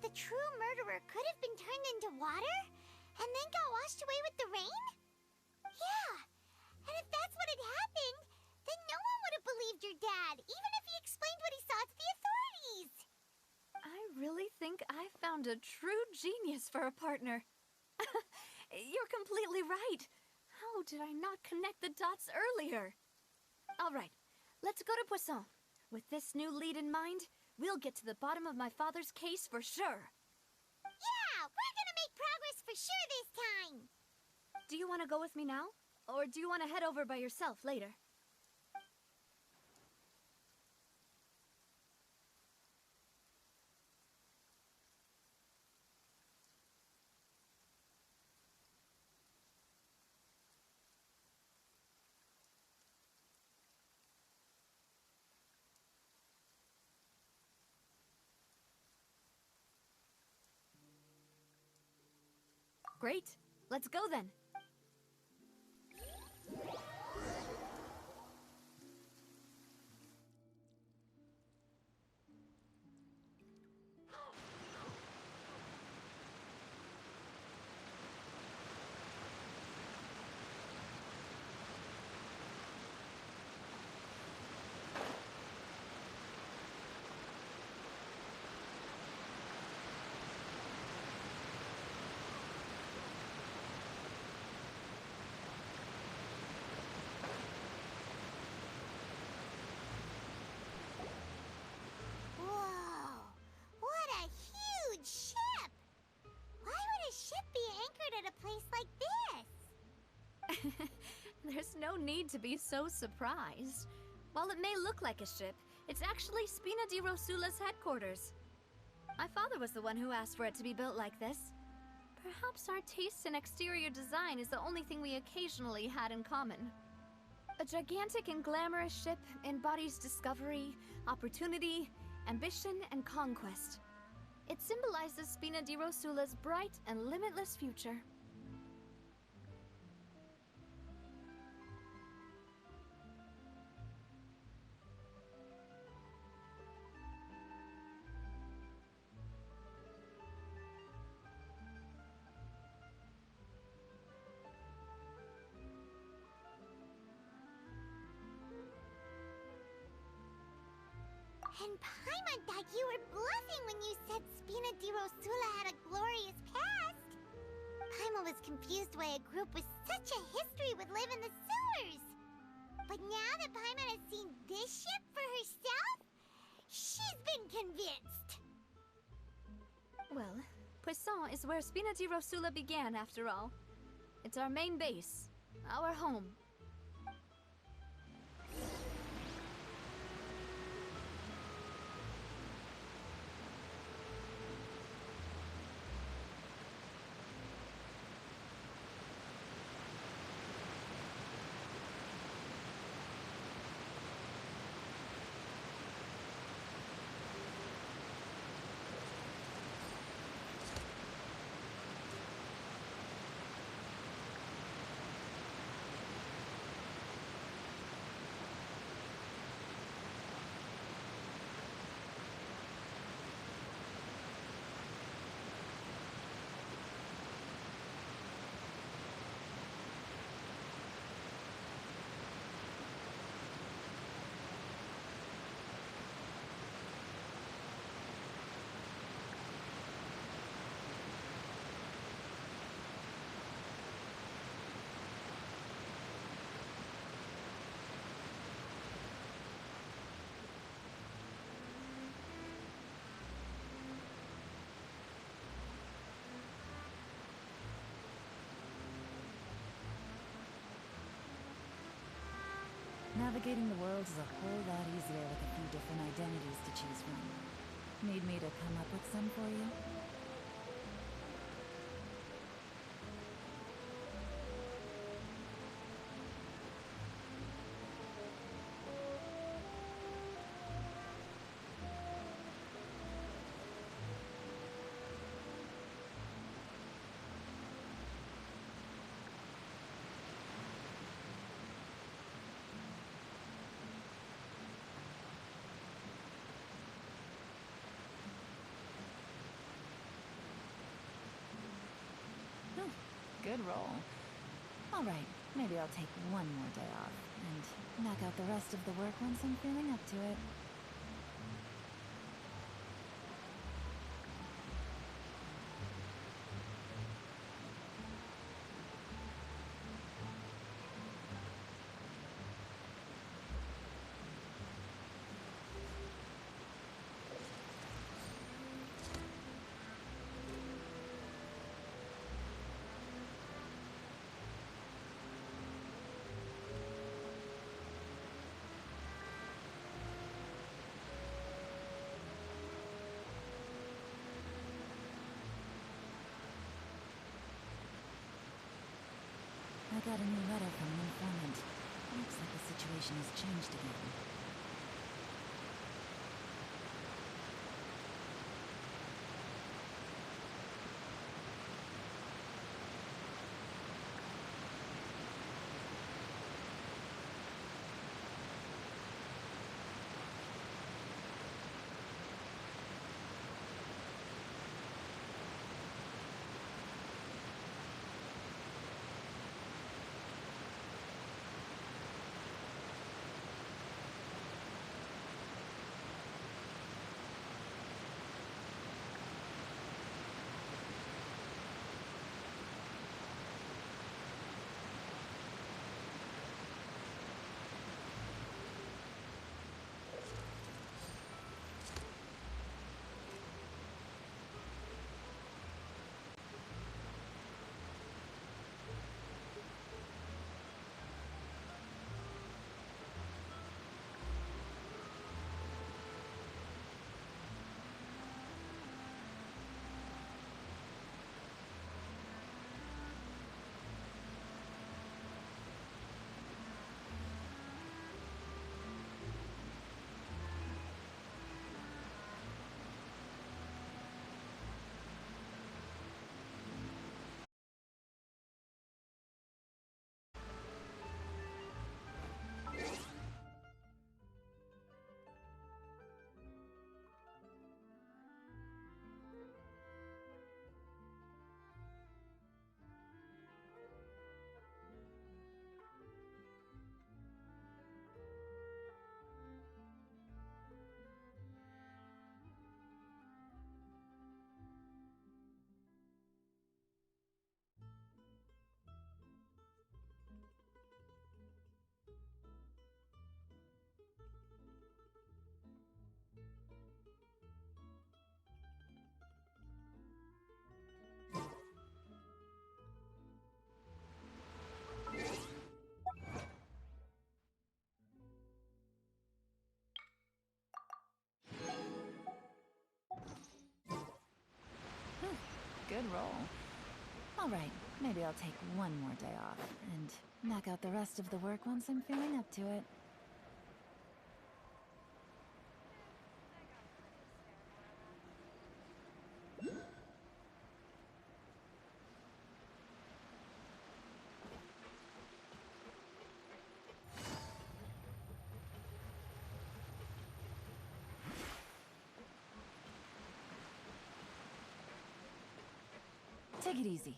that the true murderer could have been turned into water and then got washed away with the rain? Yeah, and if that's what had happened, then no one would have believed your dad, even if he explained what he saw to the authorities. I really think I found a true genius for a partner. You're completely right. How did I not connect the dots earlier? All right, let's go to Poisson. With this new lead in mind, we'll get to the bottom of my father's case for sure. Yeah, we're gonna make progress for sure this time. Do you want to go with me now? Or do you want to head over by yourself later? Great. Let's go then. Whoa, what a huge ship! Why would a ship be anchored at a place like this? There's no need to be so surprised. While it may look like a ship, it's actually Spina di Rosula's headquarters. My father was the one who asked for it to be built like this. Perhaps our taste in exterior design is the only thing we occasionally had in common. A gigantic and glamorous ship embodies discovery, opportunity, ambition, and conquest. It symbolizes Spina di Rosula's bright and limitless future. And Paimon thought you were bluffing when you said Spina di Rosula had a glorious past. Paimon was confused why a group with such a history would live in the sewers. But now that Paimon has seen this ship for herself, she's been convinced. Well, Poisson is where Spina di Rosula began, after all. It's our main base, our home. Navigating the world is a whole lot easier with a few different identities to choose from. Need me to come up with some for you? Good roll. Alright, maybe I'll take one more day off, and knock out the rest of the work once I'm feeling up to it. I got a new letter from an informant. Looks like the situation has changed again. Good roll. Alright, maybe I'll take one more day off, and knock out the rest of the work once I'm feeling up to it. Take it easy.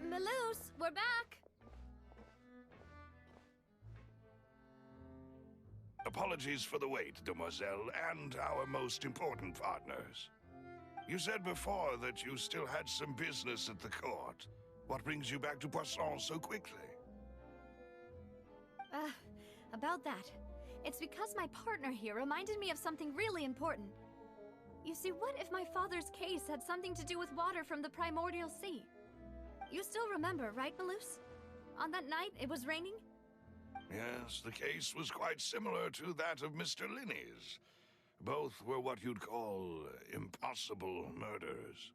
Melus, we're back! Apologies for the wait, demoiselle, and our most important partners. You said before that you still had some business at the court. What brings you back to Poisson so quickly? About that. It's because my partner here reminded me of something really important. You see, what if my father's case had something to do with water from the primordial sea? You still remember, right, Melus? On that night, it was raining? Yes, the case was quite similar to that of Mr. Linney's. Both were what you'd call impossible murders.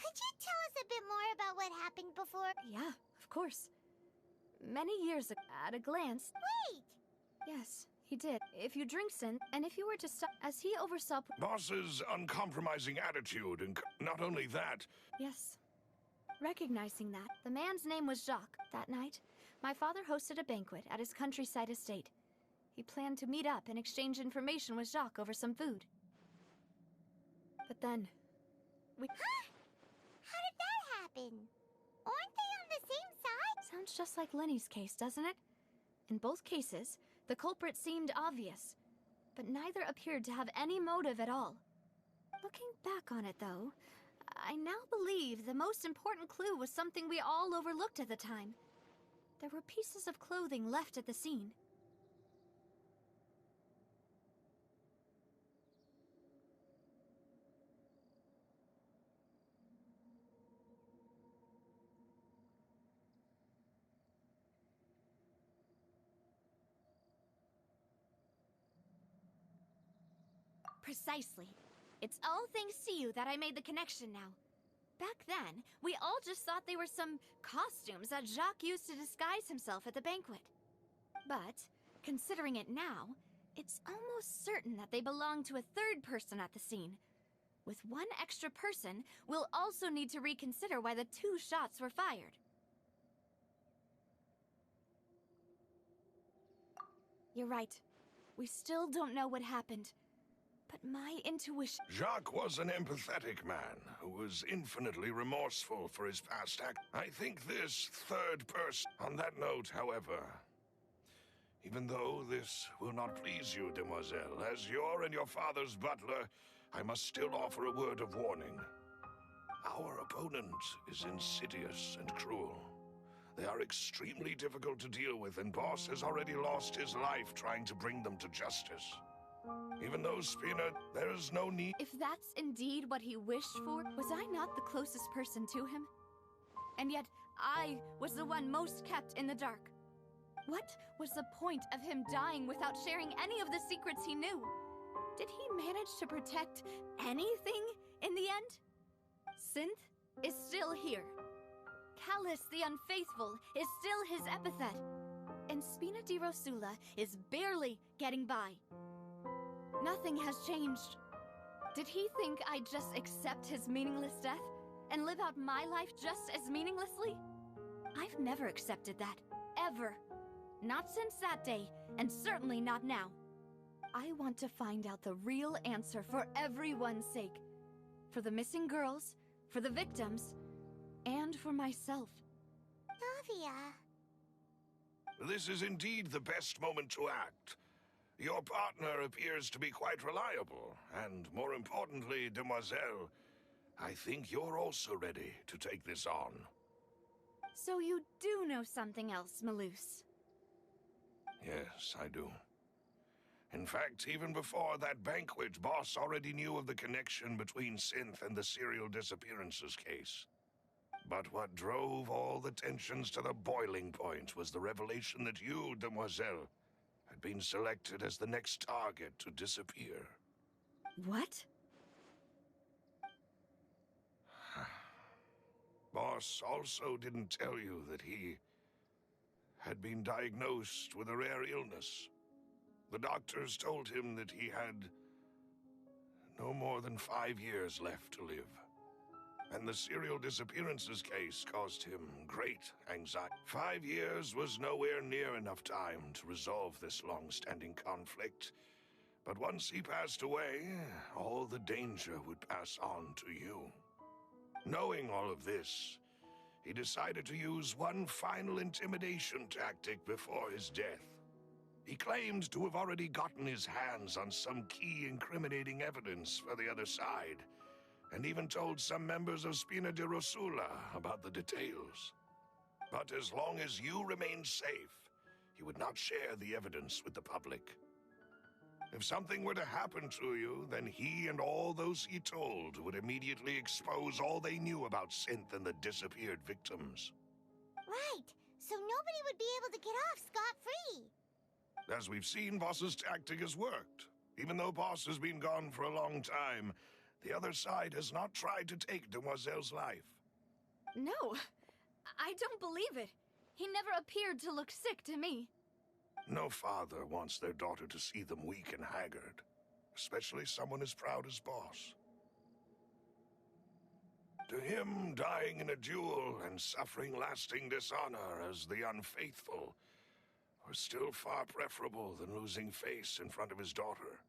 Could you tell us a bit more about what happened before? Yeah, of course. Many years ago, at a glance... Wait! Yes, he did. If you drink Synth, and if you were to stop... As he oversaw... Boss's uncompromising attitude, and not only that... Yes. Recognizing that, the man's name was Jacques. That night, my father hosted a banquet at his countryside estate. He planned to meet up and exchange information with Jacques over some food. But then... we... How did that happen? Aren't they on the same side? Sounds just like Lenny's case, doesn't it? In both cases, the culprit seemed obvious, but neither appeared to have any motive at all. Looking back on it, though, I now believe the most important clue was something we all overlooked at the time. There were pieces of clothing left at the scene. Precisely. It's all thanks to you that I made the connection now. Back then, we all just thought they were some costumes that Jacques used to disguise himself at the banquet. But, considering it now, it's almost certain that they belong to a third person at the scene. With one extra person, we'll also need to reconsider why the 2 shots were fired. You're right. We still don't know what happened. But my intuition... Jacques was an empathetic man who was infinitely remorseful for his past act. I think this third person... On that note, however, even though this will not please you, demoiselle, as your and your father's butler, I must still offer a word of warning. Our opponent is insidious and cruel. They are extremely difficult to deal with, and Boss has already lost his life trying to bring them to justice. Even though, Spina, there is no need... If that's indeed what he wished for, was I not the closest person to him? And yet, I was the one most kept in the dark. What was the point of him dying without sharing any of the secrets he knew? Did he manage to protect anything in the end? Synth is still here. Callus the Unfaithful is still his epithet. And Spina di Rosula is barely getting by. Nothing has changed. Did he think I'd just accept his meaningless death and live out my life just as meaninglessly? I've never accepted that. Ever. Not since that day, and certainly not now. I want to find out the real answer for everyone's sake. For the missing girls, for the victims, and for myself. Navia. This is indeed the best moment to act. Your partner appears to be quite reliable, and more importantly, demoiselle, I think you're also ready to take this on. So you do know something else, Malus? Yes, I do. In fact, even before that banquet, Boss already knew of the connection between Synth and the serial disappearances case. But what drove all the tensions to the boiling point was the revelation that you, demoiselle, had been selected as the next target to disappear. What? Boss also didn't tell you that he had been diagnosed with a rare illness. The doctors told him that he had no more than 5 years left to live. And the serial disappearances case caused him great anxiety. 5 years was nowhere near enough time to resolve this long-standing conflict. But once he passed away, all the danger would pass on to you. Knowing all of this, he decided to use one final intimidation tactic before his death. He claimed to have already gotten his hands on some key incriminating evidence for the other side, and even told some members of Spina di Rosula about the details. But as long as you remained safe, he would not share the evidence with the public. If something were to happen to you, then he and all those he told would immediately expose all they knew about Synth and the disappeared victims. Right, so nobody would be able to get off scot-free. As we've seen, Boss's tactic has worked. Even though Boss has been gone for a long time, The other side has not tried to take Demoiselle's life. No, I don't believe it. He never appeared to look sick to me. No father wants their daughter to see them weak and haggard, especially someone as proud as Boss. To him, dying in a duel and suffering lasting dishonor as the unfaithful was still far preferable than losing face in front of his daughter.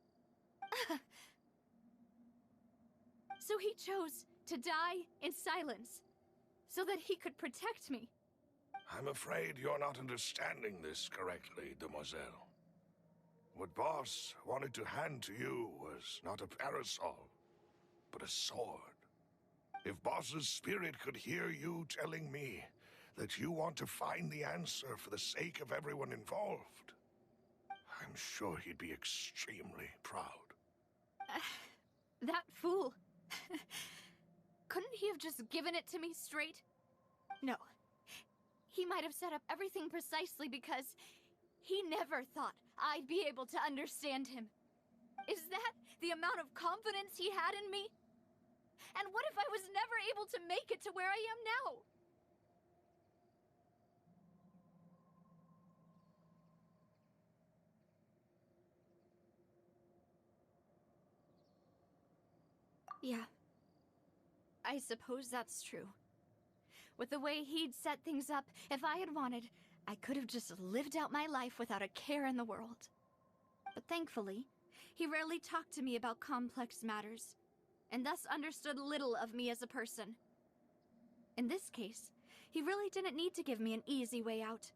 So he chose to die in silence, so that he could protect me. I'm afraid you're not understanding this correctly, Demoiselle. What Boss wanted to hand to you was not a parasol, but a sword. If Boss's spirit could hear you telling me that you want to find the answer for the sake of everyone involved, I'm sure he'd be extremely proud. That fool. Couldn't he have just given it to me straight? No. He might have set up everything precisely because he never thought I'd be able to understand him. Is that the amount of confidence he had in me? And what if I was never able to make it to where I am now? Yeah. I suppose that's true. With the way he'd set things up, if I had wanted, I could have just lived out my life without a care in the world. But thankfully, he rarely talked to me about complex matters, and thus understood little of me as a person. In this case, he really didn't need to give me an easy way out.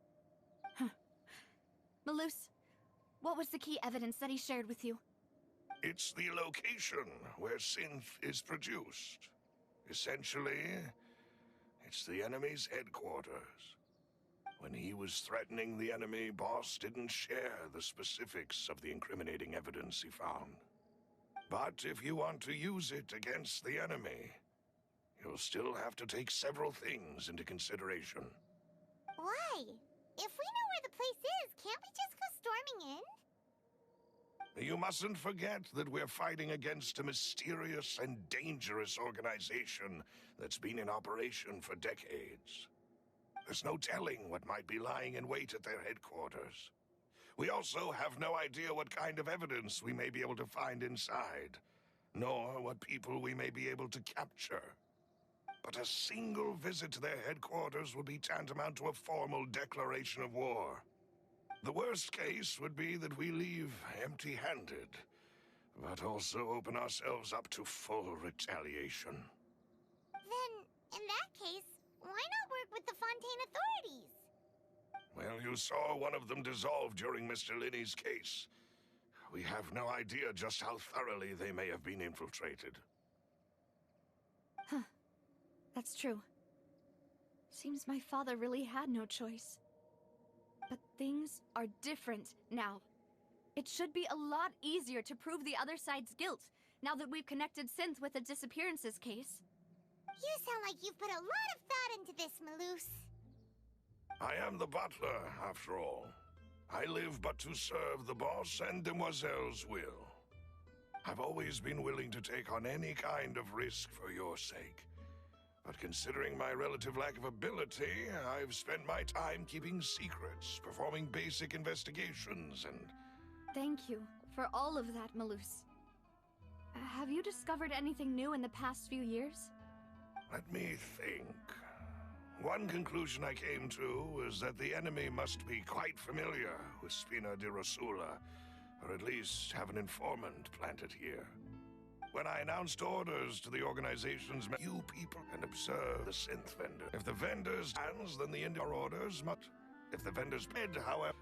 Malus, what was the key evidence that he shared with you? It's the location where synth is produced. Essentially, it's the enemy's headquarters. When he was threatening the enemy, Boss didn't share the specifics of the incriminating evidence he found. But if you want to use it against the enemy, you'll still have to take several things into consideration. Why? If we know where the place is, can't we just go storming in? You mustn't forget that we're fighting against a mysterious and dangerous organization that's been in operation for decades. There's no telling what might be lying in wait at their headquarters. We also have no idea what kind of evidence we may be able to find inside, nor what people we may be able to capture. But a single visit to their headquarters would be tantamount to a formal declaration of war. The worst case would be that we leave empty-handed, but also open ourselves up to full retaliation. Then, in that case, why not work with the Fontaine authorities? Well, you saw one of them dissolve during Mr. Linney's case. We have no idea just how thoroughly they may have been infiltrated. Huh. That's true. Seems my father really had no choice. But things are different now. It should be a lot easier to prove the other side's guilt, now that we've connected Synth with the disappearances case. You sound like you've put a lot of thought into this, Malus. I am the butler, after all. I live but to serve the boss and Demoiselle's will. I've always been willing to take on any kind of risk for your sake. But considering my relative lack of ability, I've spent my time keeping secrets, performing basic investigations, and... Thank you for all of that, Malus. Have you discovered anything new in the past few years? Let me think. One conclusion I came to was that the enemy must be quite familiar with Spina di Rosula, or at least have an informant planted here. When I announced orders to the organization's you people and observe the synth vendor. If the vendor stands, then the Indian orders must. If the vendor's bid, however,